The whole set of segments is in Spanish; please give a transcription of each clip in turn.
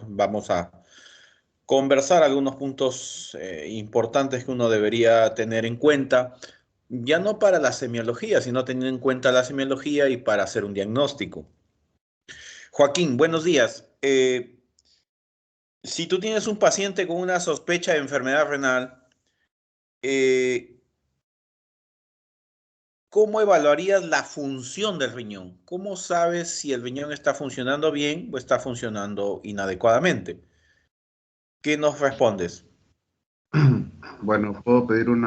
vamos a conversar algunos puntos importantes que uno debería tener en cuenta, ya no para la semiología, sino teniendo en cuenta la semiología y para hacer un diagnóstico. Joaquín, buenos días. Si tú tienes un paciente con una sospecha de enfermedad renal, eh, ¿cómo evaluarías la función del riñón? ¿Cómo sabes si el riñón está funcionando bien o está funcionando inadecuadamente? ¿Qué nos respondes? Bueno, puedo pedir un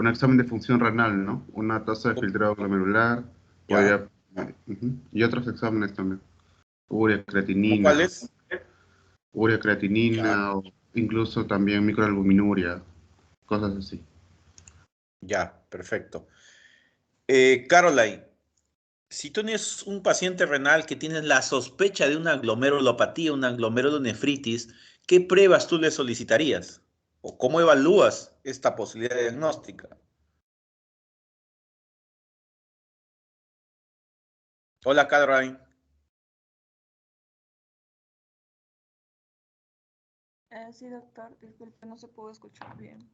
examen de función renal, ¿no? Una tasa de filtrado glomerular, ¿Ya? podría, y otros exámenes también. Urea, ¿Cómo creatinina, cuáles? Ya, o incluso también microalbuminuria, cosas así. ya, perfecto. Caroline, si tú tienes un paciente renal que tiene la sospecha de una glomerulopatía, una glomerulonefritis, ¿qué pruebas tú le solicitarías? ¿O cómo evalúas esta posibilidad diagnóstica? Hola, Caroline. Sí, doctor, disculpe, no se pudo escuchar bien.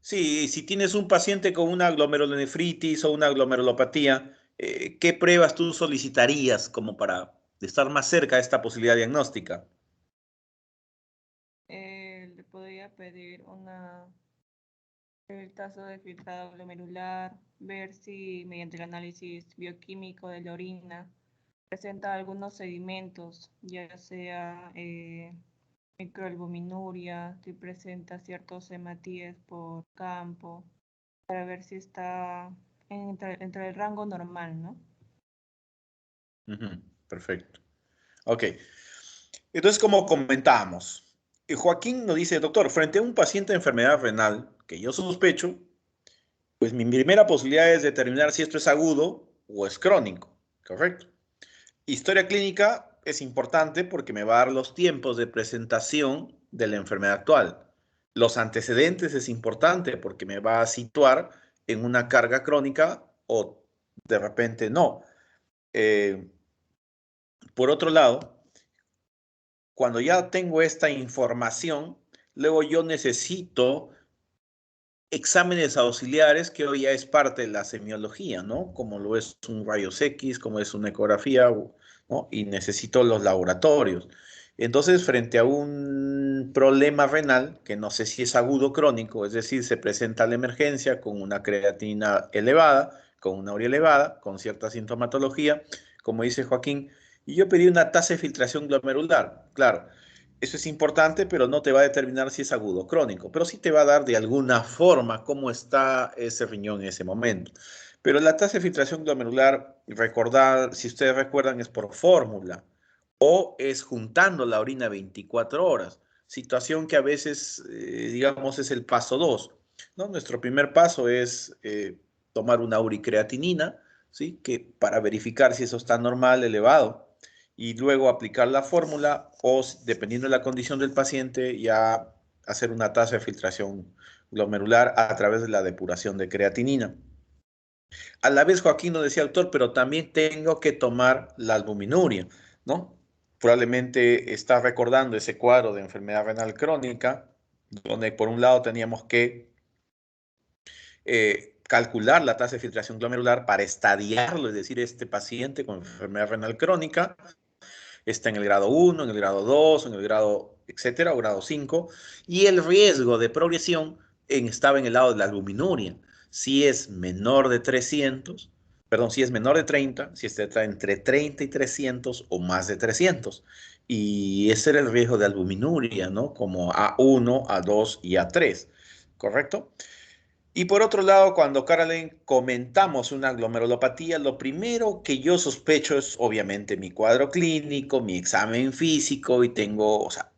Sí, si tienes un paciente con una glomerulonefritis o una glomerulopatía, ¿qué pruebas tú solicitarías como para estar más cerca de esta posibilidad diagnóstica? Le podría pedir el caso de filtrado glomerular, ver si mediante el análisis bioquímico de la orina presenta algunos sedimentos, ya sea microalbuminuria, si presenta ciertos hematíes por campo, para ver si está entre el rango normal, ¿no? Ujú, perfecto. Ok. Entonces, como comentábamos, Joaquín nos dice, doctor, frente a un paciente de enfermedad renal que yo sospecho, pues mi primera posibilidad es determinar si esto es agudo o es crónico, ¿correcto? Historia clínica es importante porque me va a dar los tiempos de presentación de la enfermedad actual. Los antecedentes es importante porque me va a situar en una carga crónica o de repente no. Eh, por otro lado, cuando ya tengo esta información, luego yo necesito exámenes auxiliares que hoy ya es parte de la semiología, ¿no? Como lo es un rayos X, como es una ecografía, ¿no? Y necesito los laboratorios. Entonces, frente a un problema renal, que no sé si es agudo o crónico, es decir, se presenta la emergencia con una creatinina elevada, con una urea elevada, con cierta sintomatología, como dice Joaquín, y yo pedí una tasa de filtración glomerular. Claro, eso es importante, pero no te va a determinar si es agudo o crónico, pero sí te va a dar de alguna forma cómo está ese riñón en ese momento. Pero la tasa de filtración glomerular, recordar, si ustedes recuerdan, es por fórmula o es juntando la orina 24 horas, situación que a veces, digamos, es el paso 2, ¿no? Nuestro primer paso es tomar una uricreatinina, ¿sí? Que para verificar si eso está normal, elevado, y luego aplicar la fórmula o, dependiendo de la condición del paciente, ya hacer una tasa de filtración glomerular a través de la depuración de creatinina. A la vez, Joaquín nos decía, doctor, pero también tengo que tomar la albuminuria, ¿no? Probablemente está recordando ese cuadro de enfermedad renal crónica, donde por un lado teníamos que calcular la tasa de filtración glomerular para estadiarlo, es decir, este paciente con enfermedad renal crónica está en el grado 1, en el grado 2, en el grado, etcétera, o grado 5, y el riesgo de progresión estaba en el lado de la albuminuria. Si es menor de 300, perdón, si es menor de 30, si está entre 30 y 300 o más de 300. Y ese era el riesgo de albuminuria, ¿no? Como A1, A2 y A3, ¿correcto? Y por otro lado, cuando Caroline comentamos una glomerulopatía, lo primero que yo sospecho es obviamente mi cuadro clínico, mi examen físico y tengo, o sea,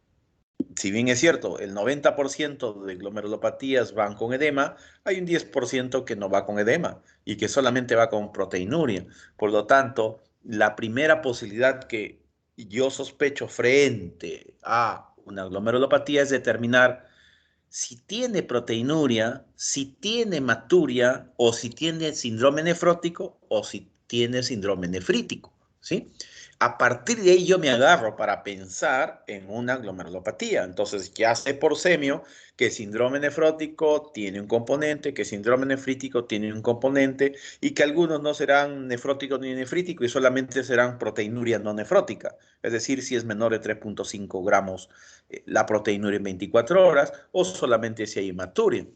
si bien es cierto, el 90% de glomerulopatías van con edema, hay un 10% que no va con edema y que solamente va con proteinuria. Por lo tanto, la primera posibilidad que yo sospecho frente a una glomerulopatía es determinar si tiene proteinuria, si tiene hematuria o si tiene síndrome nefrótico o si tiene síndrome nefrítico, ¿sí? a partir de ahí yo me agarro para pensar en una glomerulopatía. Entonces ya sé por semio que síndrome nefrótico tiene un componente, que síndrome nefrítico tiene un componente y que algunos no serán nefróticos ni nefríticos y solamente serán proteinuria no nefrótica. Es decir, si es menor de 3.5 gramos la proteinuria en 24 horas o solamente si hay hematuria.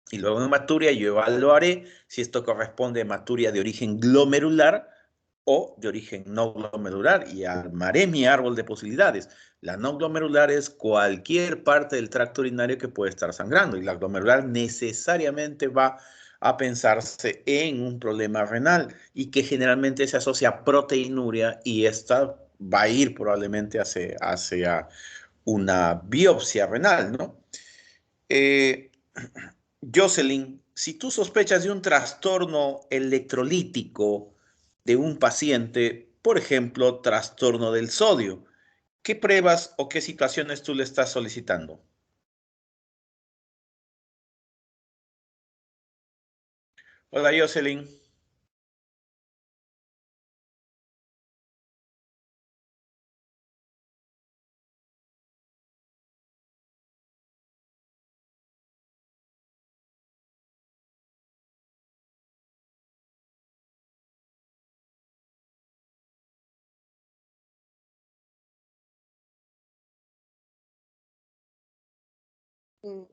Y luego en hematuria yo evaluaré si esto corresponde a hematuria de origen glomerular o de origen no glomerular y armaré mi árbol de posibilidades. La no glomerular es cualquier parte del tracto urinario que puede estar sangrando y la glomerular necesariamente va a pensarse en un problema renal y que generalmente se asocia a proteinuria y esta va a ir probablemente hacia una biopsia renal, ¿no? Eh, Jocelyn, si tú sospechas de un trastorno electrolítico de un paciente, por ejemplo, trastorno del sodio, ¿qué pruebas o qué situaciones tú le estás solicitando? Hola, Jocelyn.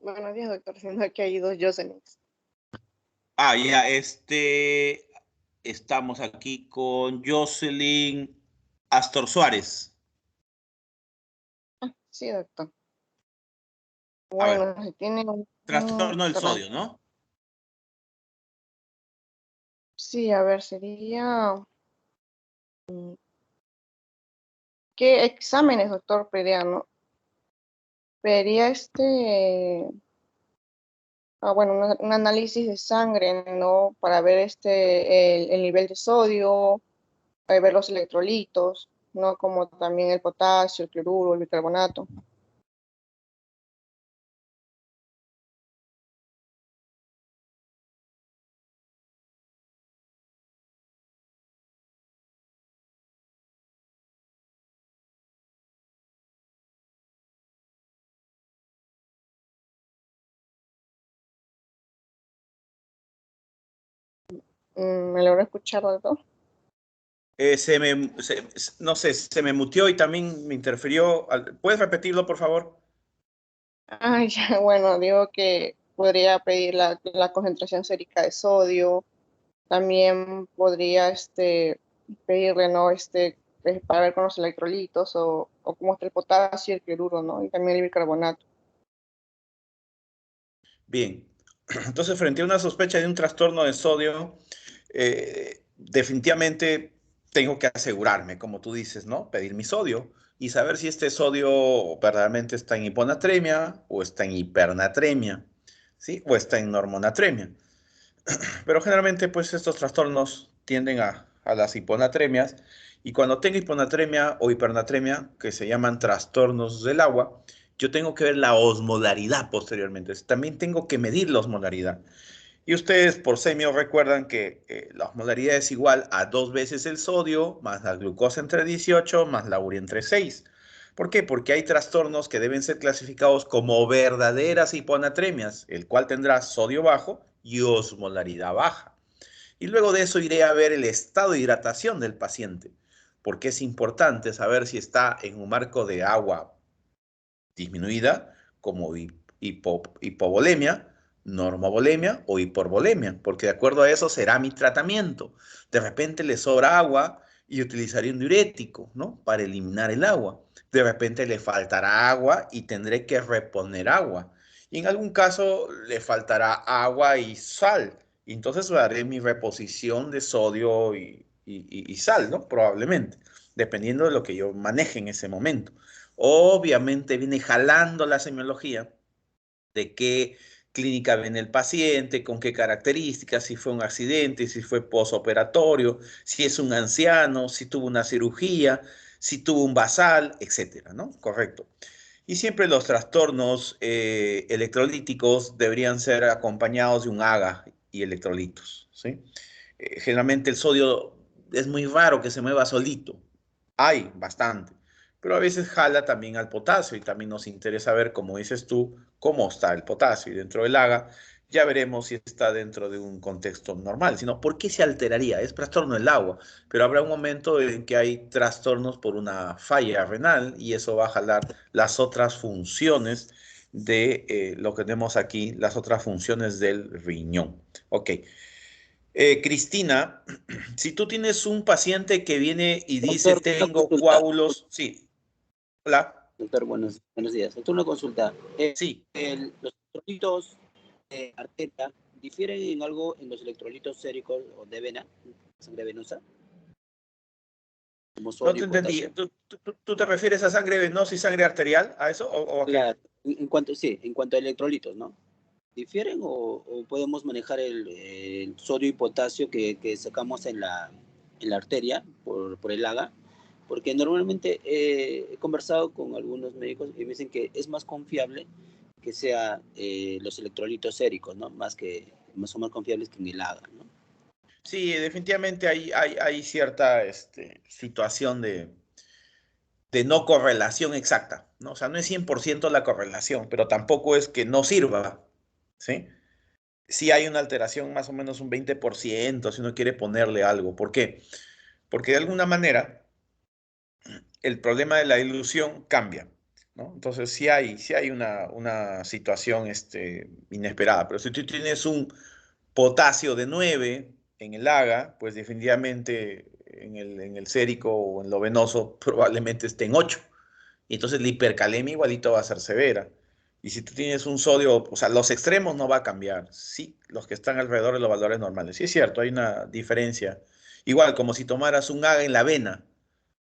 Buenos días, doctor. Siendo que hay dos Jocelyn's. Ya, estamos aquí con Jocelyn Astor Suárez. Sí, doctor. A ver, Bueno, si tiene trastorno del sodio, ¿no? Sí, a ver, sería... ¿Qué exámenes, doctor, pediría, no? Pediría bueno, un análisis de sangre, ¿no? Para ver el nivel de sodio, ver los electrolitos, ¿no? Como también el potasio, el cloruro, el bicarbonato. ¿Me logró escuchar, doctor? No sé, se me muteó y también me interfirió. ¿Puedes repetirlo, por favor? Ya, bueno, digo que podría pedir la concentración sérica de sodio, también podría pedirle, ¿no? Para ver con los electrolitos o cómo está el potasio, el cloruro, ¿no? Y también el bicarbonato. Bien. Entonces, frente a una sospecha de un trastorno de sodio, definitivamente tengo que asegurarme, como tú dices, ¿no? Pedir mi sodio y saber si este sodio verdaderamente está en hiponatremia o está en hipernatremia, ¿sí? O está en normonatremia. Pero generalmente, pues estos trastornos tienden a las hiponatremias y cuando tengo hiponatremia o hipernatremia, que se llaman trastornos del agua, yo tengo que ver la osmolaridad posteriormente. También tengo que medir la osmolaridad. Y ustedes por semio recuerdan que la osmolaridad es igual a 2 veces el sodio más la glucosa entre 18 más la urea entre 6. ¿Por qué? Porque hay trastornos que deben ser clasificados como verdaderas hiponatremias, el cual tendrá sodio bajo y osmolaridad baja. Y luego de eso iré a ver el estado de hidratación del paciente, porque es importante saber si está en un marco de agua disminuida, como hipovolemia, normovolemia o hiporvolemia, porque de acuerdo a eso será mi tratamiento. De repente le sobra agua y utilizaría un diurético, ¿no? Para eliminar el agua. De repente le faltará agua y tendré que reponer agua. Y en algún caso le faltará agua y sal. Y entonces haré mi reposición de sodio y sal, ¿no? Probablemente, dependiendo de lo que yo maneje en ese momento. Obviamente viene jalando la semiología de qué clínica viene el paciente, con qué características, si fue un accidente, si fue posoperatorio, si es un anciano, si tuvo una cirugía, si tuvo un basal, etcétera, ¿no? Correcto. Y siempre los trastornos electrolíticos deberían ser acompañados de un AGA y electrolitos, ¿sí? Generalmente el sodio es muy raro que se mueva solito. Hay bastante, pero a veces jala también al potasio y también nos interesa ver, como dices tú, cómo está el potasio. Y dentro del AGA ya veremos si está dentro de un contexto normal, sino por qué se alteraría. Es trastorno del agua, pero habrá un momento en que hay trastornos por una falla renal y eso va a jalar las otras funciones de lo que tenemos aquí, las otras funciones del riñón. Ok. Cristina, si tú tienes un paciente que viene y dice, Doctor, una tengo consulta. coágulos, sí, hola, Doctor, buenos días. Doctor, una consulta. sí, Los electrolitos de arteria difieren en algo en los electrolitos séricos o de vena, sangre venosa, como no sodio te y entendí. potasio. ¿Tú te refieres a sangre venosa y sangre arterial? ¿A eso o a qué? Claro, sí, en cuanto a electrolitos, ¿no? ¿Difieren o podemos manejar el sodio y potasio que sacamos en la arteria por el AGA? Porque normalmente he conversado con algunos médicos y me dicen que es más confiable que sea los electrolitos séricos, ¿no? Son más confiables que en el AGA, ¿no? Sí, definitivamente hay cierta situación de no correlación exacta, ¿no? O sea, no es 100% la correlación, pero tampoco es que no sirva, ¿sí? Sí hay una alteración más o menos un 20% si uno quiere ponerle algo. ¿Por qué? Porque de alguna manera el problema de la ilusión cambia, ¿no? Entonces sí hay una situación inesperada, pero si tú tienes un potasio de 9 en el AGA, pues definitivamente en el sérico o en lo venoso probablemente esté en 8. Y entonces la hipercalemia igualito va a ser severa. Y si tú tienes un sodio, o sea, los extremos no va a cambiar. Sí, los que están alrededor de los valores normales. Sí es cierto, hay una diferencia. Igual, como si tomaras un AGA en la vena,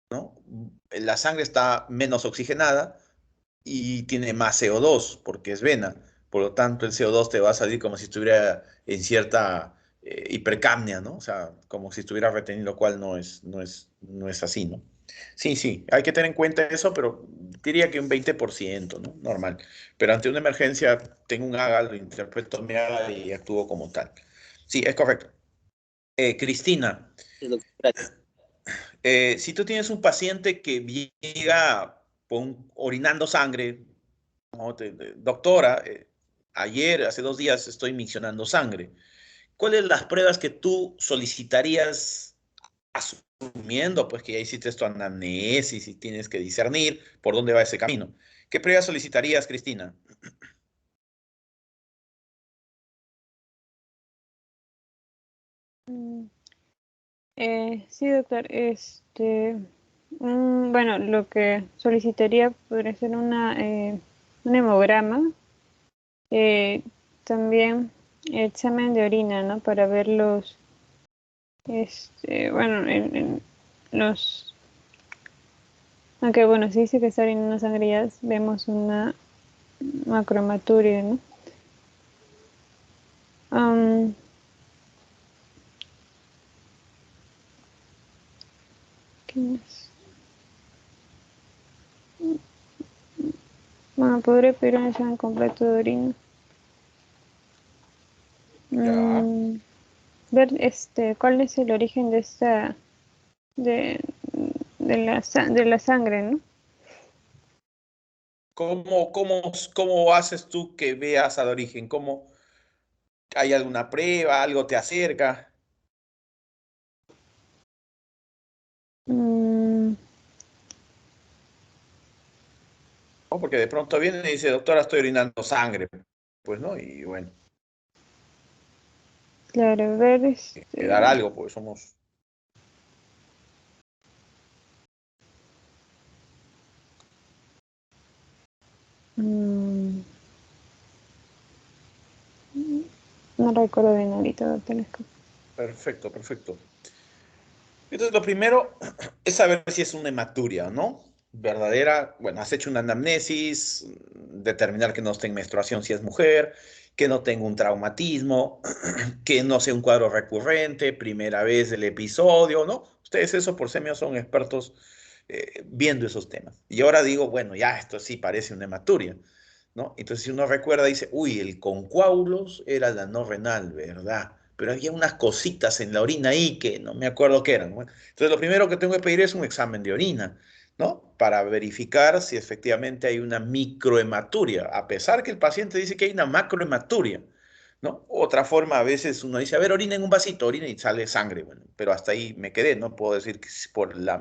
¿no? La sangre está menos oxigenada y tiene más CO2 porque es vena. Por lo tanto, el CO2 te va a salir como si estuviera en cierta hipercapnia, ¿no? O sea, como si estuviera retenido, lo cual no es así, ¿no? Sí, sí, hay que tener en cuenta eso, pero diría que un 20%, ¿no? Normal. Pero ante una emergencia, tengo un AGA, lo interpreto mi AGA y actúo como tal. Sí, es correcto. Cristina, Sí, doctor, gracias. si tú tienes un paciente que llega orinando sangre, ¿no? Doctora, ayer, hace 2 días estoy miccionando sangre. ¿Cuáles son las pruebas que tú solicitarías asumiendo pues que ya hiciste tu anamnesis y tienes que discernir por dónde va ese camino? ¿Qué pruebas solicitarías, Cristina? Mm, sí, doctor. Bueno, lo que solicitaría podría ser un hemograma, eh, también examen de orina, ¿no? Para ver bueno, aunque bueno, si dice que está orinando sangre, ya vemos una macromaturia, ¿no? Am, ¿Qué más? Bueno, podría pedir un examen completo de orina. Ya. Mm, Ver cuál es el origen de de, de la sangre, ¿no? ¿Cómo haces tú que veas al origen? ¿Cómo hay alguna prueba? ¿Algo te acerca? Mm, ¿No? Porque de pronto viene y dice, doctora, estoy orinando sangre. Pues no, y bueno, claro, ver que dar algo, porque somos... mm, no recuerdo bien ahorita, doctor. Perfecto, perfecto. Entonces, lo primero es saber si es una hematuria, ¿no? Verdadera, bueno, has hecho una anamnesis, determinar que no esté en menstruación si es mujer, que no tenga un traumatismo, que no sea un cuadro recurrente, primera vez del episodio, ¿no? Ustedes eso por semio son expertos viendo esos temas. Y ahora digo, bueno, ya esto sí parece una hematuria, ¿no? Entonces si uno recuerda, dice, uy, el con coágulos era la no renal, ¿verdad? pero había unas cositas en la orina ahí que no me acuerdo qué eran. Bueno, entonces lo primero que tengo que pedir es un examen de orina, ¿no? Para verificar si efectivamente hay una microhematuria, a pesar que el paciente dice que hay una macrohematuria, ¿no? Otra forma, a veces uno dice, a ver, orina en un vasito, orina y sale sangre, bueno, pero hasta ahí me quedé, no puedo decir que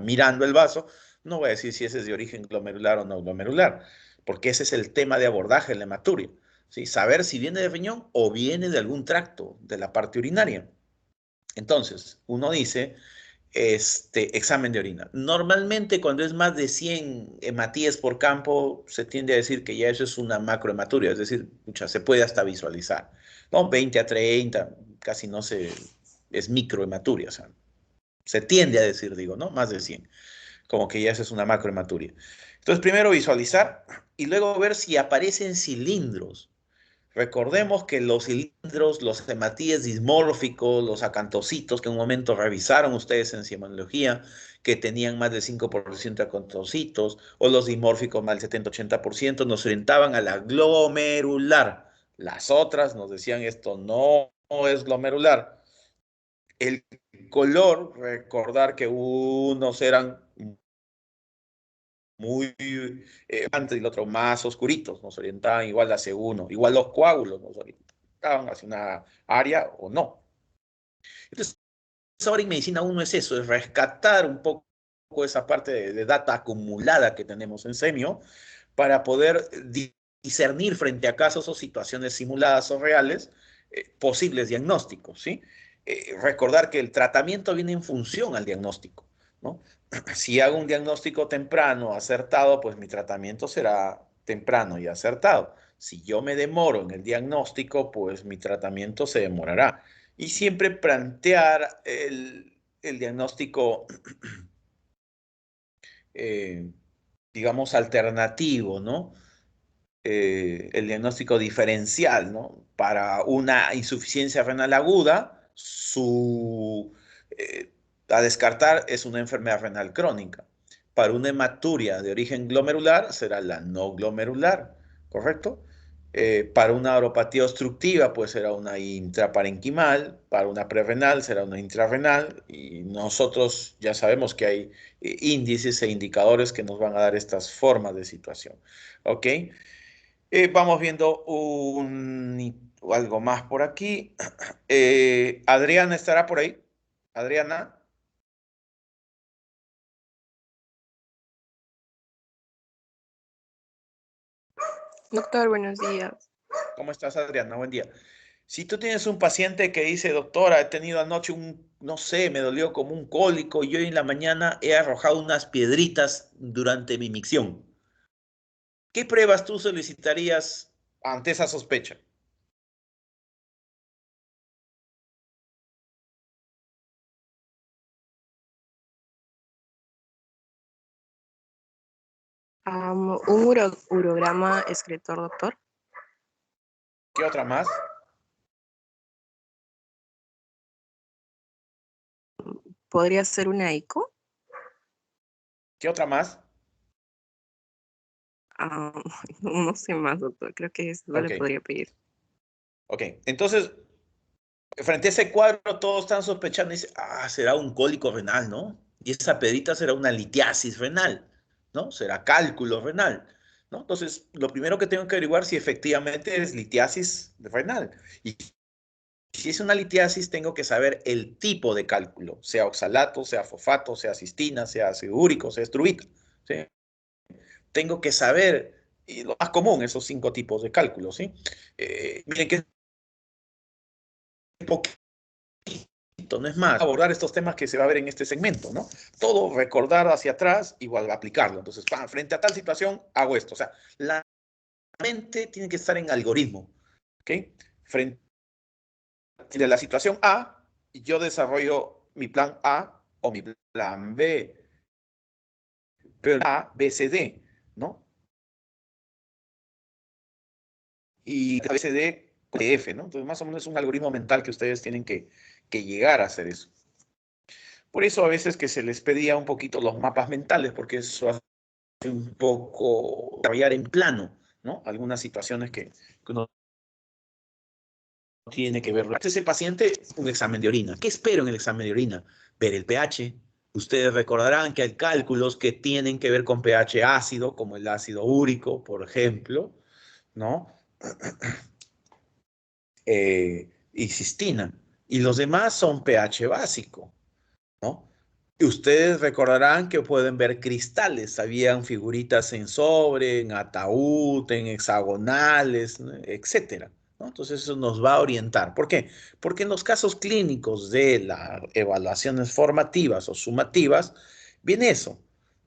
mirando el vaso, no voy a decir si ese es de origen glomerular o no glomerular, porque ese es el tema de abordaje en la hematuria, ¿sí? Saber si viene de riñón o viene de algún tracto de la parte urinaria. Entonces, uno dice, examen de orina. Normalmente cuando es más de 100 hematíes por campo, se tiende a decir que ya eso es una macrohematuria, es decir, pucha, se puede hasta visualizar, ¿no? 20 a 30, casi no se, es microhematuria, o sea, se tiende a decir, digo, ¿no? Más de 100, como que ya eso es una macrohematuria. Entonces, primero visualizar y luego ver si aparecen cilindros. Recordemos que los cilindros, los hematíes dismórficos, los acantocitos que en un momento revisaron ustedes en semiología, que tenían más del 5% de acantocitos, o los dimórficos más del 70-80%, nos orientaban a la glomerular. Las otras nos decían esto no es glomerular. El color, recordar que unos eran muy antes y el otro más oscuritos, nos orientaban igual hacia uno, igual los coágulos nos orientaban hacia una área o no. Entonces, ahora en medicina uno es eso, es rescatar un poco esa parte de data acumulada que tenemos en semio para poder discernir frente a casos o situaciones simuladas o reales posibles diagnósticos, ¿sí? Recordar que el tratamiento viene en función al diagnóstico, ¿no? Si hago un diagnóstico temprano, acertado, pues mi tratamiento será temprano y acertado. Si yo me demoro en el diagnóstico, pues mi tratamiento se demorará. Y siempre plantear el diagnóstico, eh, digamos, alternativo, ¿no? El diagnóstico diferencial, ¿no? Para una insuficiencia renal aguda, a descartar es una enfermedad renal crónica. Para una hematuria de origen glomerular será la no glomerular, ¿correcto? Para una neuropatía obstructiva, pues será una intraparenquimal, para una prerrenal será una intrarrenal, y nosotros ya sabemos que hay índices e indicadores que nos van a dar estas formas de situación, ¿ok? Vamos viendo algo más por aquí. Adriana estará por ahí. Adriana. Doctor, buenos días. ¿Cómo estás, Adriana? Buen día. Si tú tienes un paciente que dice, doctora, he tenido anoche no sé, me dolió como un cólico y hoy en la mañana he arrojado unas piedritas durante mi micción. ¿Qué pruebas tú solicitarías ante esa sospecha? Un urograma excretor, doctor. ¿Qué otra más? ¿Podría ser una eco? ¿Qué otra más? Ah, no sé más, doctor. Creo que eso no le Ok, podría pedir. ok. Entonces, frente a ese cuadro, todos están sospechando y dicen, será un cólico renal, ¿no? Y esa pedrita será una litiasis renal, ¿no? Será cálculo renal, ¿no? Entonces, lo primero que tengo que averiguar si efectivamente es litiasis renal. Y si es una litiasis, tengo que saber el tipo de cálculo, sea oxalato, sea fosfato, sea cistina, sea ácido úrico, sea estrubita, ¿sí? Tengo que saber, y lo más común, esos 5 tipos de cálculos, ¿sí? Miren que no es más abordar estos temas que se va a ver en este segmento, ¿no? Todo recordar hacia atrás, igual aplicarlo. Entonces, frente a tal situación, hago esto. O sea, la mente tiene que estar en algoritmo, ¿ok? Frente a la situación A, yo desarrollo mi plan A o mi plan B, pero A, B, C, D, ¿no? Y A, B, C, D, F, ¿no? Entonces, más o menos es un algoritmo mental que ustedes tienen que llegar a hacer eso. Por eso a veces que se les pedía un poquito los mapas mentales, porque eso hace un poco desarrollar en plano, ¿no? Algunas situaciones que uno tiene que ver. Este es el paciente, un examen de orina. ¿Qué espero en el examen de orina? Ver el pH. Ustedes recordarán que hay cálculos que tienen que ver con pH ácido, como el ácido úrico, por ejemplo, ¿no? Y cistina. Y los demás son pH básico, ¿no? Y ustedes recordarán que pueden ver cristales. Habían figuritas en sobre, en ataúd, en hexagonales, ¿no? Etcétera, ¿no? Entonces eso nos va a orientar. ¿Por qué? Porque en los casos clínicos de las evaluaciones formativas o sumativas, viene eso,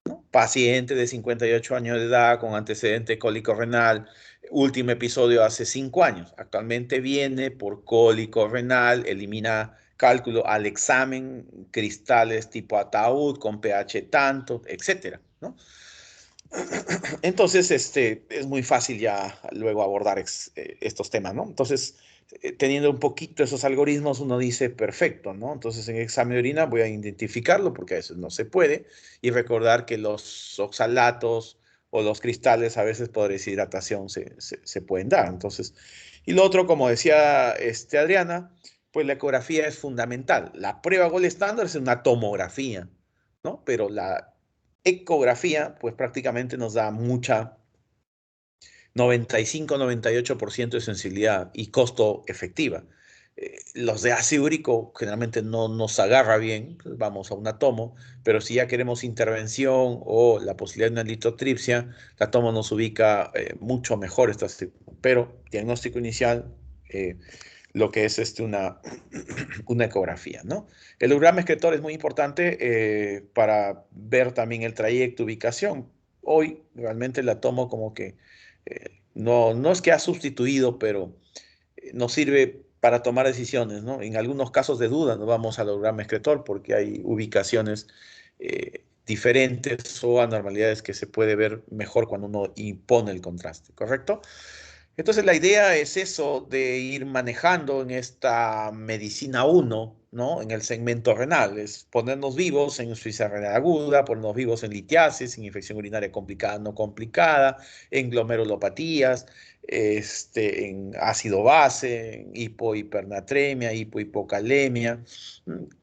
¿no? Paciente de 58 años de edad con antecedente cólico renal, último episodio hace 5 años. Actualmente viene por cólico renal, elimina cálculo al examen, cristales tipo ataúd con pH tanto, etcétera, ¿no? Entonces, es muy fácil ya luego abordar estos temas, ¿no? Entonces, teniendo un poquito esos algoritmos, uno dice, perfecto, ¿no? Entonces, en el examen de orina voy a identificarlo porque a veces no se puede y recordar que los oxalatos o los cristales a veces por deshidratación se pueden dar. Entonces, y lo otro, como decía Adriana, pues la ecografía es fundamental. La prueba gol estándar es una tomografía, ¿no? Pero la ecografía, pues prácticamente nos da mucha 95-98% de sensibilidad y costo efectiva. Los de ácido úrico generalmente no nos agarra bien, pues vamos a una tomo, pero si ya queremos intervención o la posibilidad de una litotripsia, la tomo nos ubica mucho mejor, pero diagnóstico inicial, lo que es una ecografía, ¿no? El hemograma excretor es muy importante para ver también el trayecto, ubicación. Hoy realmente la tomo como que no es que ha sustituido, pero nos sirve para tomar decisiones, ¿no? En algunos casos de duda no vamos al hemograma excretor porque hay ubicaciones diferentes o anormalidades que se puede ver mejor cuando uno impone el contraste, ¿correcto? Entonces la idea es eso de ir manejando en esta medicina 1, ¿no? En el segmento renal, es ponernos vivos en insuficiencia renal aguda, ponernos vivos en litiasis, en infección urinaria complicada, no complicada, en glomerulopatías, en ácido base, en hipohipernatremia, hipohipocalemia.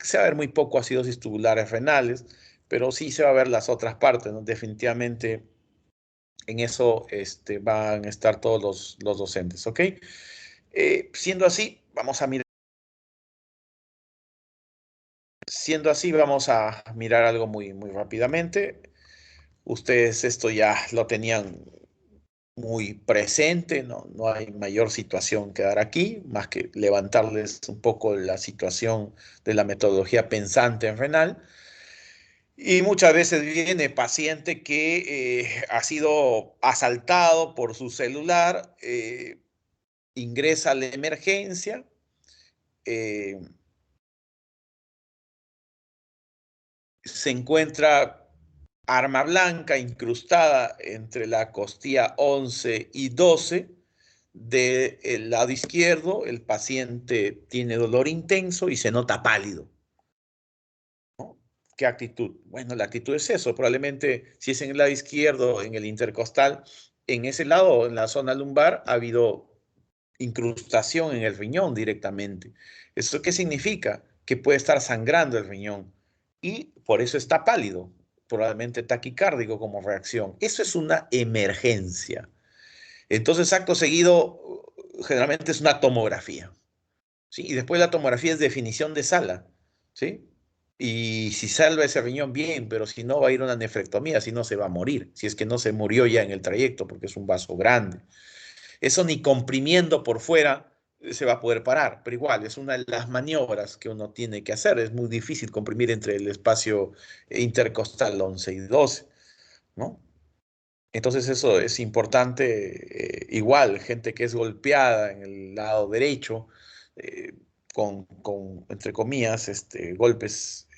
Se va a ver muy poco acidosis tubulares renales, pero sí se va a ver las otras partes, ¿no? Definitivamente en eso van a estar todos los docentes, ¿ok? Siendo así, vamos a mirar algo muy, muy rápidamente. Ustedes esto ya lo tenían muy presente, no hay mayor situación que dar aquí, más que levantarles un poco la situación de la metodología pensante en renal. Y muchas veces viene paciente que ha sido asaltado por su celular, ingresa a la emergencia, se encuentra arma blanca incrustada entre la costilla 11 y 12 del lado izquierdo. El paciente tiene dolor intenso y se nota pálido, ¿no? ¿Qué actitud? Bueno, la actitud es eso. Probablemente si es en el lado izquierdo, en el intercostal, en ese lado, en la zona lumbar, ha habido incrustación en el riñón directamente. ¿Eso qué significa? Que puede estar sangrando el riñón y por eso está pálido, probablemente taquicárdico como reacción. Eso es una emergencia. Entonces, acto seguido, generalmente es una tomografía, ¿sí? Y después la tomografía es definición de sala, ¿sí? Y si salva ese riñón, bien, pero si no, va a ir a una nefrectomía, si no, se va a morir, si es que no se murió ya en el trayecto, porque es un vaso grande. Eso ni comprimiendo por fuera se va a poder parar, pero igual es una de las maniobras que uno tiene que hacer. Es muy difícil comprimir entre el espacio intercostal 11 y 12, ¿no? Entonces eso es importante. Igual, gente que es golpeada en el lado derecho, eh, entre comillas, golpes,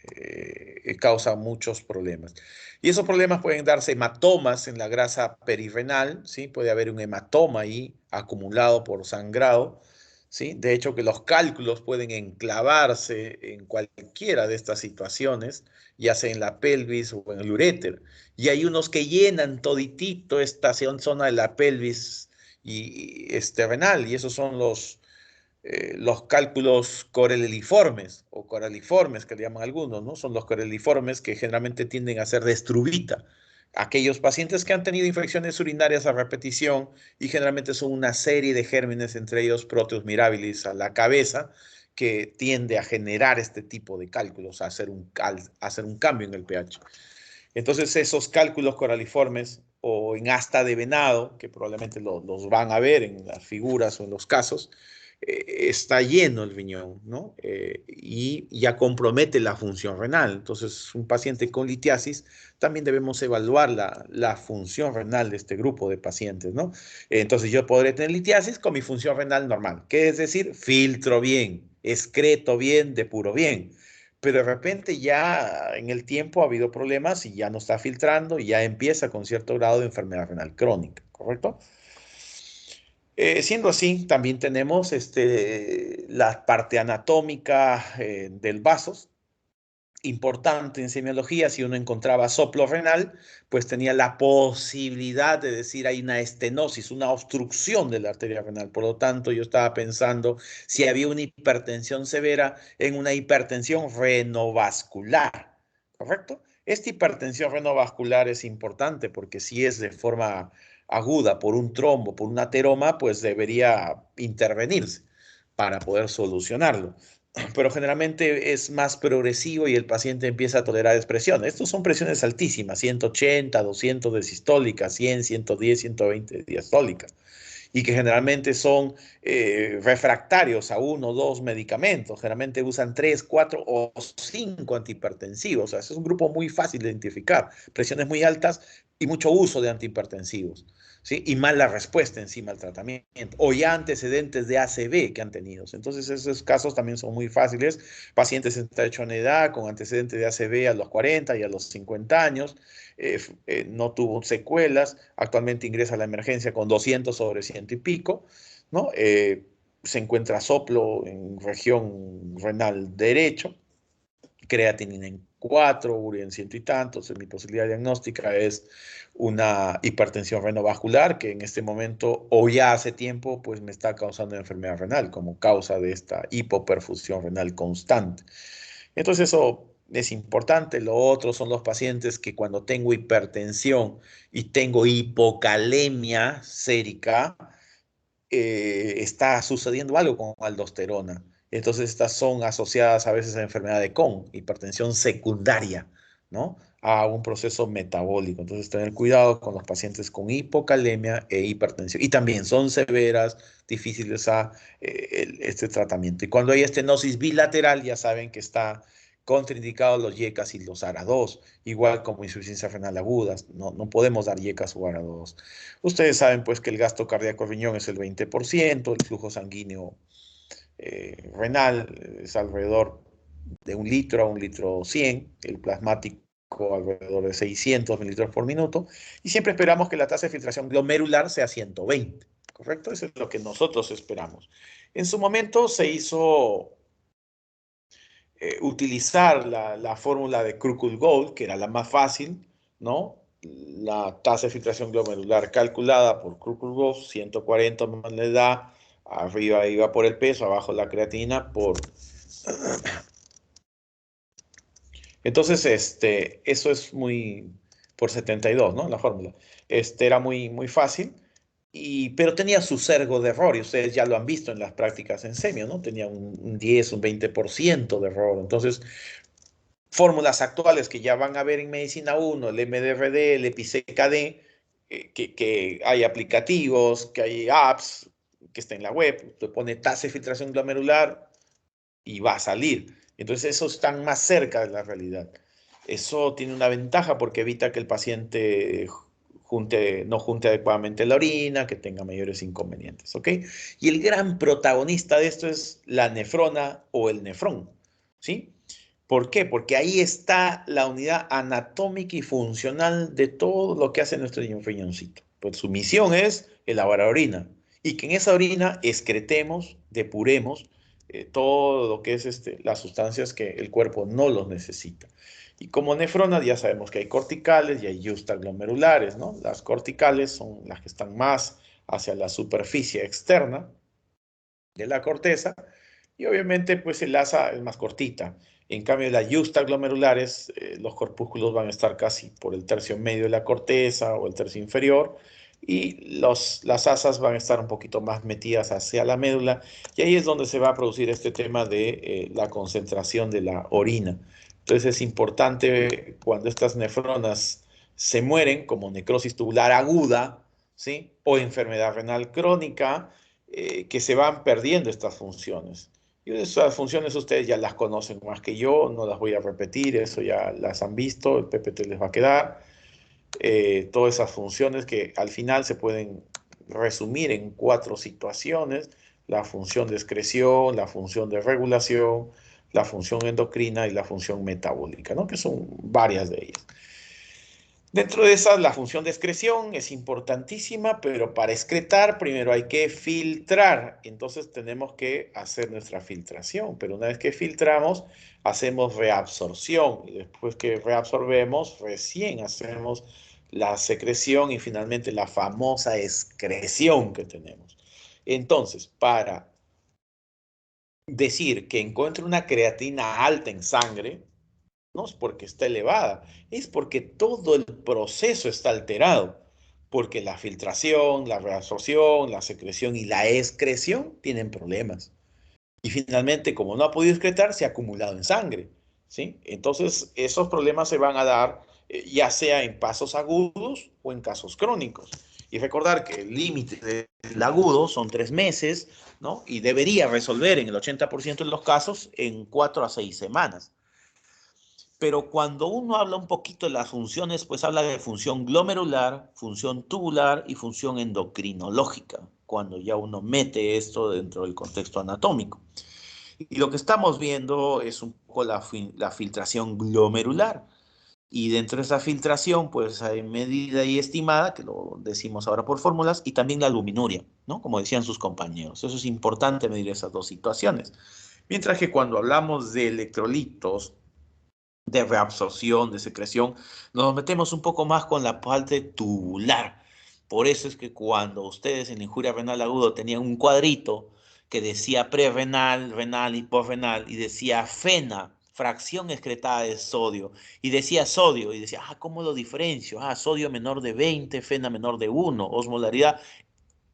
causan muchos problemas. Y esos problemas pueden darse hematomas en la grasa perirrenal, ¿sí? Puede haber un hematoma ahí acumulado por sangrado, ¿sí? De hecho, que los cálculos pueden enclavarse en cualquiera de estas situaciones, ya sea en la pelvis o en el uréter. Y hay unos que llenan toditito esta zona de la pelvis y renal, y esos son los cálculos coreliformes o coraliformes que le llaman algunos, ¿no? Son los coreliformes que generalmente tienden a ser de estrubita. Aquellos pacientes que han tenido infecciones urinarias a repetición y generalmente son una serie de gérmenes, entre ellos Proteus mirabilis a la cabeza, que tiende a generar este tipo de cálculos, a hacer un cambio en el pH. Entonces esos cálculos coraliformes o en asta de venado, que probablemente los van a ver en las figuras o en los casos, está lleno el riñón, ¿no? Y ya compromete la función renal. Entonces, un paciente con litiasis, también debemos evaluar la función renal de este grupo de pacientes, ¿no? Entonces, yo podré tener litiasis con mi función renal normal, que es decir, filtro bien, excreto bien, depuro bien. Pero de repente ya en el tiempo ha habido problemas y ya no está filtrando y ya empieza con cierto grado de enfermedad renal crónica, ¿correcto? Siendo así, también tenemos la parte anatómica del vaso, importante en semiología. Si uno encontraba soplo renal, pues tenía la posibilidad de decir hay una estenosis, una obstrucción de la arteria renal. Por lo tanto, yo estaba pensando si había una hipertensión severa en una hipertensión renovascular, ¿correcto? Esta hipertensión renovascular es importante porque si es de forma aguda por un trombo, por un ateroma, pues debería intervenirse para poder solucionarlo. Pero generalmente es más progresivo y el paciente empieza a tolerar expresiones. Estos son presiones altísimas, 180, 200 de sistólica, 100, 110, 120 diastólica, y que generalmente son refractarios a uno o dos medicamentos. Generalmente usan 3, 4 o 5 antihipertensivos. O sea, es un grupo muy fácil de identificar. Presiones muy altas y mucho uso de antihipertensivos, ¿sí? Y mala respuesta encima al tratamiento. O ya antecedentes de ACV que han tenido. Entonces, esos casos también son muy fáciles. Pacientes en en edad con antecedentes de ACV a los 40 y a los 50 años. No tuvo secuelas, actualmente ingresa a la emergencia con 200 sobre 100 y pico, ¿no? Se encuentra soplo en región renal derecho, creatinina en 4, urea en 100 y tantos. Mi posibilidad diagnóstica es una hipertensión renovascular que en este momento o ya hace tiempo pues me está causando enfermedad renal como causa de esta hipoperfusión renal constante. Entonces eso es importante. Lo otro son los pacientes que cuando tengo hipertensión y tengo hipocalemia sérica, está sucediendo algo con aldosterona. Entonces estas son asociadas a veces a enfermedad de Crohn, hipertensión secundaria, ¿no? A un proceso metabólico. Entonces tener cuidado con los pacientes con hipocalemia e hipertensión. Y también son severas, difíciles este tratamiento. Y cuando hay estenosis bilateral, ya saben que está contraindicados los YECAS y los ARA2, igual como insuficiencia renal aguda. No podemos dar YECAS o ARA2. Ustedes saben pues que el gasto cardíaco riñón es el 20%, el flujo sanguíneo renal es alrededor de 1 litro a 1,100 litros, el plasmático alrededor de 600 mililitros por minuto, y siempre esperamos que la tasa de filtración glomerular sea 120, ¿correcto? Eso es lo que nosotros esperamos. En su momento se hizo utilizar la fórmula de Krukel-Gold, que era la más fácil, ¿no? La tasa de filtración glomerular calculada por Krukel-Gold, 140 más la edad, arriba iba por el peso, abajo la creatina por... Entonces, eso es muy... por 72, ¿no? La fórmula. Era muy fácil. Pero tenía su sesgo de error, y ustedes ya lo han visto en las prácticas en semio, ¿no? Tenía un 10, un 20% de error. Entonces, fórmulas actuales que ya van a ver en Medicina 1, el MDRD, el EpiCKD, que hay aplicativos, que hay apps, que está en la web, te pone tasa de filtración glomerular y va a salir. Entonces, esos están más cerca de la realidad. Eso tiene una ventaja porque evita que el paciente no junte adecuadamente la orina, que tenga mayores inconvenientes, ¿ok? Y el gran protagonista de esto es la nefrona o el nefrón, ¿sí? ¿Por qué? Porque ahí está la unidad anatómica y funcional de todo lo que hace nuestro riñoncito. Pues su misión es elaborar orina y que en esa orina excretemos, depuremos todo lo que es las sustancias que el cuerpo no los necesita. Y como nefronas ya sabemos que hay corticales y hay justaglomerulares, ¿no? Las corticales son las que están más hacia la superficie externa de la corteza, y obviamente pues el asa es más cortita. En cambio, las yuxtaglomerulares, los corpúsculos van a estar casi por el tercio medio de la corteza o el tercio inferior, y las asas van a estar un poquito más metidas hacia la médula, y ahí es donde se va a producir este tema de la concentración de la orina. Entonces es importante cuando estas nefronas se mueren, como necrosis tubular aguda, ¿sí? O enfermedad renal crónica, que se van perdiendo estas funciones. Y esas funciones ustedes ya las conocen más que yo, no las voy a repetir, eso ya las han visto, el PPT les va a quedar. Todas esas funciones que al final se pueden resumir en 4 situaciones: la función de excreción, la función de regulación, la función endocrina y la función metabólica, ¿no? Que son varias de ellas. Dentro de esas, la función de excreción es importantísima, pero para excretar primero hay que filtrar. Entonces tenemos que hacer nuestra filtración, pero una vez que filtramos, hacemos reabsorción. Y después que reabsorbemos, recién hacemos la secreción y finalmente la famosa excreción que tenemos. Entonces, para decir que encuentro una creatina alta en sangre, no es porque está elevada, es porque todo el proceso está alterado, porque la filtración, la reabsorción, la secreción y la excreción tienen problemas. Y finalmente, como no ha podido excretar, se ha acumulado en sangre, ¿sí? Entonces, esos problemas se van a dar ya sea en pasos agudos o en casos crónicos. Y recordar que el límite del agudo son 3 meses, ¿no? Y debería resolver en el 80% de los casos en 4 a 6 semanas. Pero cuando uno habla un poquito de las funciones, pues habla de función glomerular, función tubular y función endocrinológica, cuando ya uno mete esto dentro del contexto anatómico. Y lo que estamos viendo es un poco la filtración glomerular. Y dentro de esa filtración, pues hay medida y estimada, que lo decimos ahora por fórmulas, y también la albuminuria, ¿no? Como decían sus compañeros. Eso es importante medir esas dos situaciones. Mientras que cuando hablamos de electrolitos, de reabsorción, de secreción, nos metemos un poco más con la parte tubular. Por eso es que cuando ustedes en injuria renal agudo tenían un cuadrito que decía prerrenal, renal y posrenal, y decía FENA, fracción excretada de sodio, y decía sodio, y decía, ¿cómo lo diferencio? Sodio menor de 20, FENA menor de 1, osmolaridad.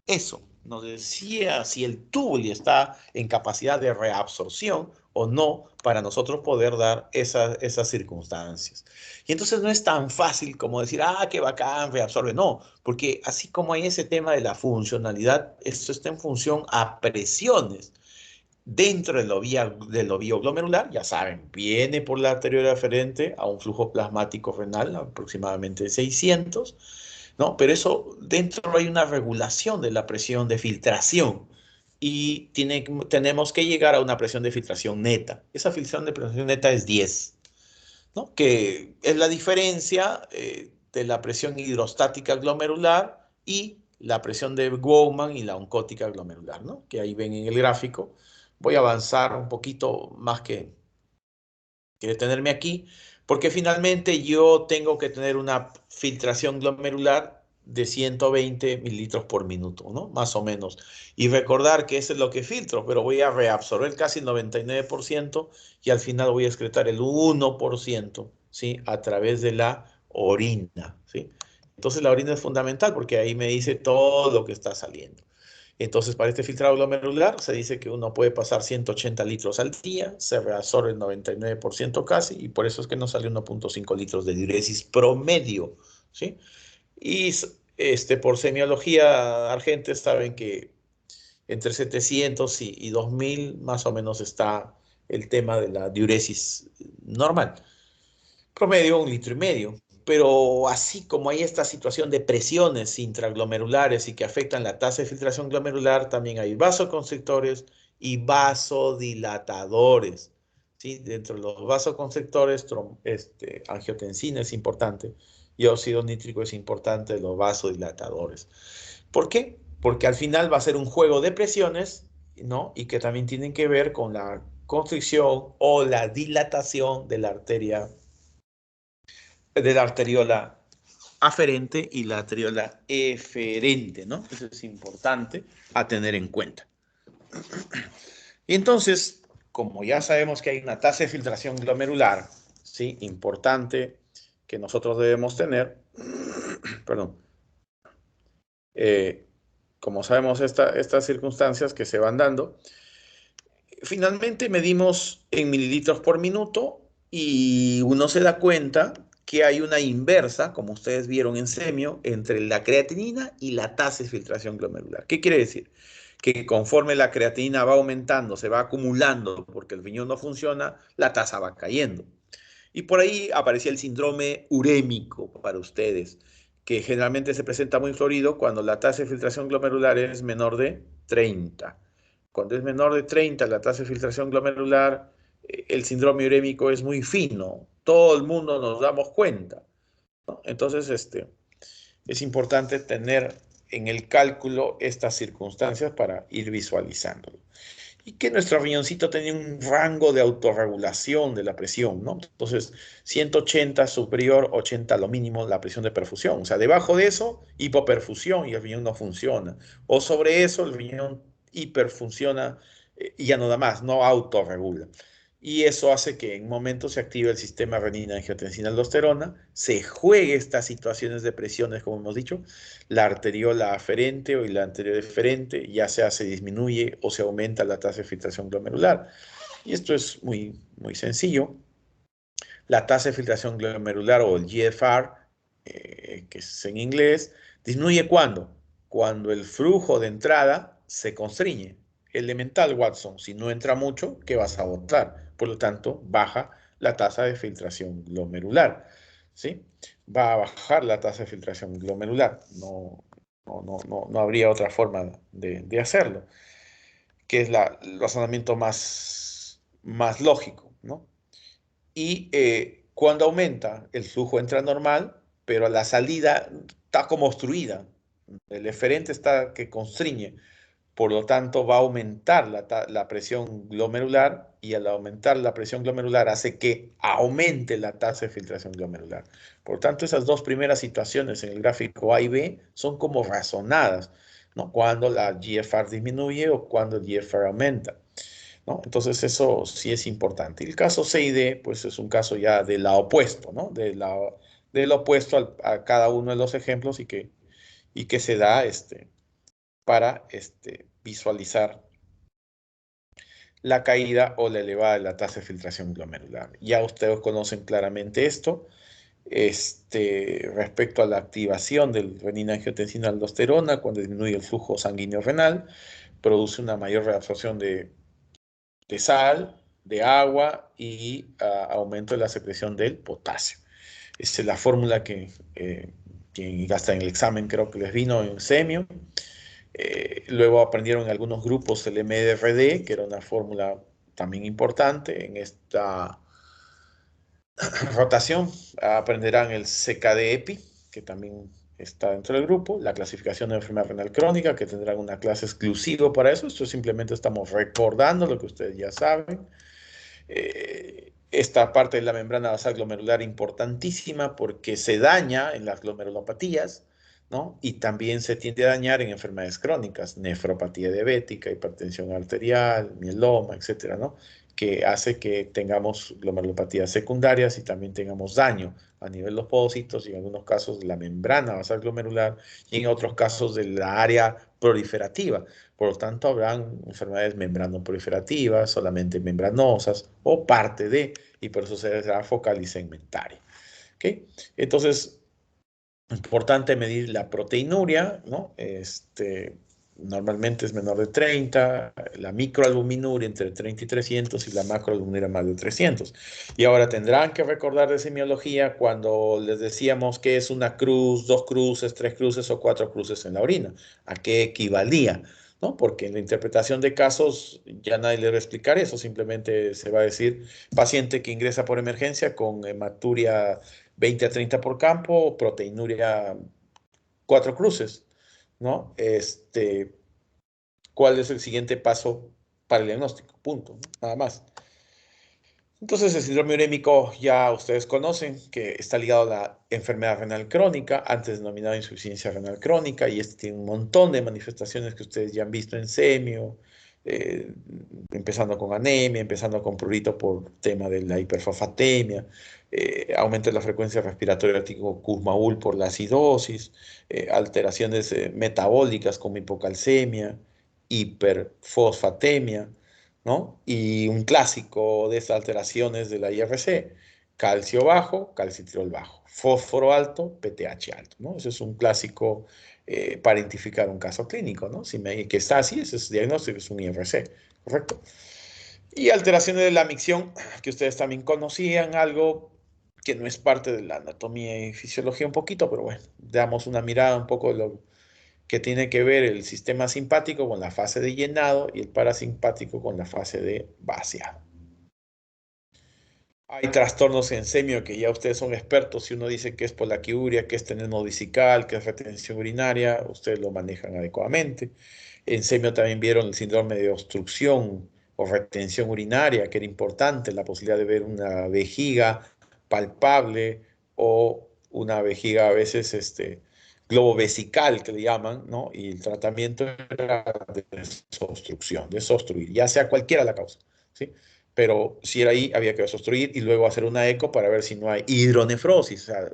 Eso nos decía si el túbulo está en capacidad de reabsorción o no para nosotros poder dar esas circunstancias. Y entonces no es tan fácil como decir, qué bacán, reabsorbe. No, porque así como hay ese tema de la funcionalidad, esto está en función a presiones. Dentro del ovillo glomerular, ya saben, viene por la arteriola aferente a un flujo plasmático renal aproximadamente 600, ¿no? Pero eso, dentro hay una regulación de la presión de filtración y tenemos que llegar a una presión de filtración neta. Esa presión neta es 10, ¿no? Que es la diferencia de la presión hidrostática glomerular y la presión de Bowman y la oncótica glomerular, ¿no? Que ahí ven en el gráfico. Voy a avanzar un poquito más que detenerme aquí, porque finalmente yo tengo que tener una filtración glomerular de 120 mililitros por minuto, ¿no? Más o menos. Y recordar que eso es lo que filtro, pero voy a reabsorber casi el 99% y al final voy a excretar el 1%, ¿sí? A través de la orina, ¿sí? Entonces la orina es fundamental porque ahí me dice todo lo que está saliendo. Entonces, para este filtrado glomerular se dice que uno puede pasar 180 litros al día, se reabsorbe el 99% casi, y por eso es que nos sale 1.5 litros de diuresis promedio, ¿sí? Y por semiología argente saben que entre 700 y 2000 más o menos está el tema de la diuresis normal. Promedio 1,5 litros. Pero así como hay esta situación de presiones intraglomerulares y que afectan la tasa de filtración glomerular, también hay vasoconstrictores y vasodilatadores, ¿sí? Dentro de los vasoconstrictores, angiotensina es importante y óxido nítrico es importante, los vasodilatadores. ¿Por qué? Porque al final va a ser un juego de presiones, ¿no? Y que también tienen que ver con la constricción o la dilatación de la arteriola aferente y la arteriola eferente, ¿no? Eso es importante a tener en cuenta. Y entonces, como ya sabemos que hay una tasa de filtración glomerular, ¿sí? Importante que nosotros debemos tener, perdón, como sabemos estas circunstancias que se van dando, finalmente medimos en mililitros por minuto y uno se da cuenta que hay una inversa, como ustedes vieron en semio, entre la creatinina y la tasa de filtración glomerular. ¿Qué quiere decir? Que conforme la creatinina va aumentando, se va acumulando porque el riñón no funciona, la tasa va cayendo. Y por ahí aparecía el síndrome urémico para ustedes, que generalmente se presenta muy florido cuando la tasa de filtración glomerular es menor de 30. Cuando es menor de 30 la tasa de filtración glomerular, el síndrome urémico es muy fino. Todo el mundo nos damos cuenta, ¿no? Entonces, es importante tener en el cálculo estas circunstancias para ir visualizándolo. Y que nuestro riñoncito tenía un rango de autorregulación de la presión, ¿no? Entonces, 180 superior, 80 lo mínimo la presión de perfusión. O sea, debajo de eso, hipoperfusión y el riñón no funciona. O sobre eso, el riñón hiperfunciona y ya no da más, no autorregula. Y eso hace que en momentos se active el sistema renina-angiotensina-aldosterona, se juegue estas situaciones de presiones, como hemos dicho, la arteriola aferente o la anterior deferente, ya sea se disminuye o se aumenta la tasa de filtración glomerular. Y esto es muy, muy sencillo. La tasa de filtración glomerular o el GFR, que es en inglés, disminuye ¿cuándo? Cuando el flujo de entrada se constriñe. Elemental, Watson, si no entra mucho, ¿qué vas a botar? Por lo tanto, baja la tasa de filtración glomerular, ¿sí? Va a bajar la tasa de filtración glomerular. No habría otra forma de hacerlo, que es el razonamiento más lógico, ¿no? Y cuando aumenta, el flujo entra normal, pero la salida está como obstruida. El eferente está que constriñe. Por lo tanto, va a aumentar la presión glomerular y al aumentar la presión glomerular hace que aumente la tasa de filtración glomerular. Por lo tanto, esas dos primeras situaciones en el gráfico A y B son como razonadas, ¿no? Cuando la GFR disminuye o cuando el GFR aumenta, ¿no? Entonces eso sí es importante. El caso C y D, pues es un caso ya del lado opuesto, ¿no? Del opuesto a cada uno de los ejemplos y que se da para visualizar la caída o la elevada de la tasa de filtración glomerular. Ya ustedes conocen claramente esto. Respecto a la activación del renina-angiotensina-aldosterona, cuando disminuye el flujo sanguíneo renal, produce una mayor reabsorción de sal, de agua y aumento de la secreción del potasio. Esa es la fórmula que hasta en el examen creo que les vino en semio. Luego aprendieron en algunos grupos el MDRD, que era una fórmula también importante. En esta rotación aprenderán el CKD-EPI, que también está dentro del grupo, la clasificación de enfermedad renal crónica, que tendrán una clase exclusiva para eso. Esto simplemente estamos recordando lo que ustedes ya saben. Esta parte de la membrana basal glomerular importantísima porque se daña en las glomerulopatías, ¿no? Y también se tiende a dañar en enfermedades crónicas, nefropatía diabética, hipertensión arterial, mieloma, etcétera, ¿no? Que hace que tengamos glomerulopatías secundarias y también tengamos daño a nivel de los pocitos y en algunos casos de la membrana basal glomerular y en otros casos de la área proliferativa. Por lo tanto, habrán enfermedades membranoproliferativas, solamente membranosas o parte de, y por eso será focal y segmentaria. ¿Okay? Entonces, importante medir la proteinuria, ¿no? Normalmente es menor de 30, la microalbuminuria entre 30 y 300 y la macroalbuminuria más de 300. Y ahora tendrán que recordar de semiología cuando les decíamos que es una cruz, 2 cruces, 3 cruces o 4 cruces en la orina. ¿A qué equivalía? ¿No? Porque en la interpretación de casos ya nadie le va a explicar eso, simplemente se va a decir paciente que ingresa por emergencia con hematuria 20 a 30 por campo, proteinuria 4 cruces, ¿no? ¿Cuál es el siguiente paso para el diagnóstico? Punto, ¿no? Nada más. Entonces, el síndrome urémico ya ustedes conocen que está ligado a la enfermedad renal crónica, antes denominada insuficiencia renal crónica, y tiene un montón de manifestaciones que ustedes ya han visto en semio, empezando con anemia, empezando con prurito por tema de la hiperfosfatemia, aumento de la frecuencia respiratoria tipo Kussmaul por la acidosis, alteraciones metabólicas como hipocalcemia, hiperfosfatemia, ¿no? Y un clásico de estas alteraciones de la IRC, calcio bajo, calcitriol bajo, fósforo alto, PTH alto, ¿no? Eso es un clásico para identificar un caso clínico, ¿no? Si me que está así, ese es diagnóstico, es un IRC, ¿correcto? Y alteraciones de la micción, que ustedes también conocían, algo que no es parte de la anatomía y fisiología un poquito, pero bueno, damos una mirada un poco de lo que tiene que ver el sistema simpático con la fase de llenado y el parasimpático con la fase de vaciado. Hay trastornos en semio que ya ustedes son expertos. Si uno dice que es polaquiuria, que es teneno vesical, que es retención urinaria, ustedes lo manejan adecuadamente. En semio también vieron el síndrome de obstrucción o retención urinaria, que era importante, la posibilidad de ver una vejiga palpable o una vejiga a veces globo vesical, que le llaman, ¿no? Y el tratamiento era de desobstrucción, desobstruir, ya sea cualquiera la causa, ¿sí? Pero si era ahí, había que desobstruir y luego hacer una eco para ver si no hay hidronefrosis, o sea,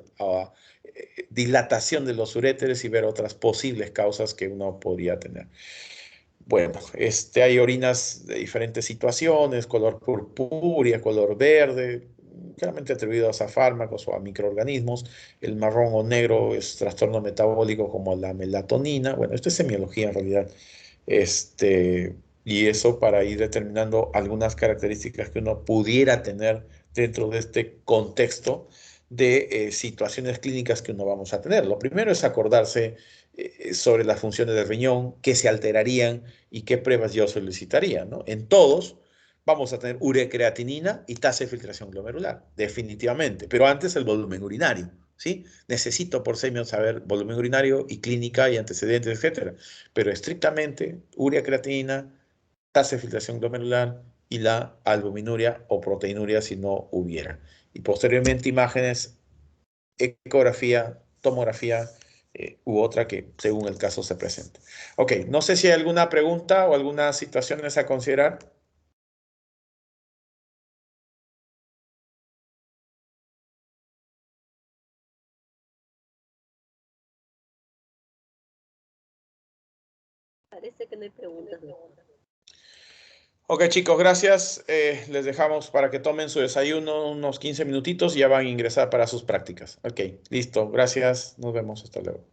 dilatación de los uréteres y ver otras posibles causas que uno podría tener. Bueno, hay orinas de diferentes situaciones, color purpúrea, color verde, claramente atribuidos a fármacos o a microorganismos. El marrón o negro es trastorno metabólico como la melatonina. Bueno, esto es semiología en realidad. Y eso para ir determinando algunas características que uno pudiera tener dentro de este contexto de situaciones clínicas que uno vamos a tener. Lo primero es acordarse sobre las funciones del riñón, qué se alterarían y qué pruebas yo solicitaría, ¿no? En todos vamos a tener ureacreatinina y tasa de filtración glomerular, definitivamente, pero antes el volumen urinario, ¿sí? Necesito por semio saber volumen urinario y clínica y antecedentes, etcétera, pero estrictamente ureacreatinina, tasa de filtración glomerular y la albuminuria o proteinuria si no hubiera. Y posteriormente imágenes, ecografía, tomografía u otra que según el caso se presente. Ok, no sé si hay alguna pregunta o algunas situaciones a considerar. Parece que no hay preguntas. Ok, chicos, gracias. Les dejamos para que tomen su desayuno unos 15 minutitos y ya van a ingresar para sus prácticas. Ok, listo. Gracias. Nos vemos. Hasta luego.